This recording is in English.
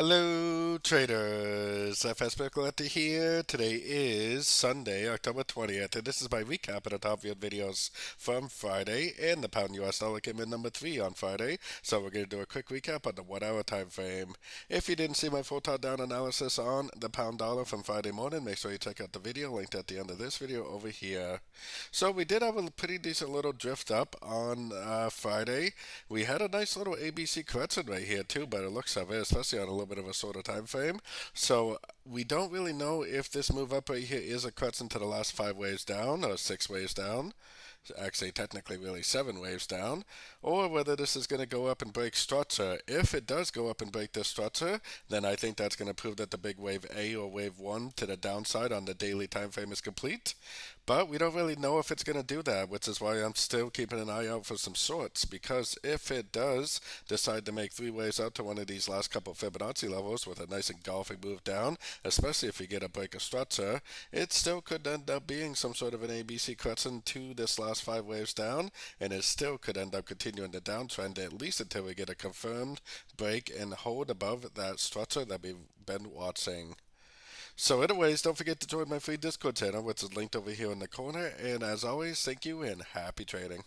Hello, traders. FX Pip Collector here. Today is Sunday, October 20th, and this is my recap of the top viewed videos from Friday, and the pound US dollar came in number 3 on Friday, so we're going to do a quick recap on the 1 hour time frame. If you didn't see my full top down analysis on the pound dollar from Friday morning, make sure you check out the video linked at the end of this video over here. So we did have a pretty decent little drift up on Friday. We had a nice little ABC correction right here too, by the looks of it, especially on a little bit of a shorter time frame. So we don't really know if this move up right here is a correction to the last 5 waves down or 6 waves down. Actually, technically, really 7 waves down, or whether this is going to go up and break structure. If it does go up and break this structure, then I think that's going to prove that the big wave A or wave 1 to the downside on the daily time frame is complete. But we don't really know if it's going to do that, which is why I'm still keeping an eye out for some shorts, because if it does decide to make 3 waves out to one of these last couple Fibonacci levels with a nice engulfing move down, especially if you get a break of structure, it still could end up being some sort of an ABC correction to this last 5 waves down, and it still could end up continuing the downtrend at least until we get a confirmed break and hold above that structure that we've been watching. So anyways, don't forget to join my free Discord channel, which is linked over here in the corner. And as always, thank you and happy trading.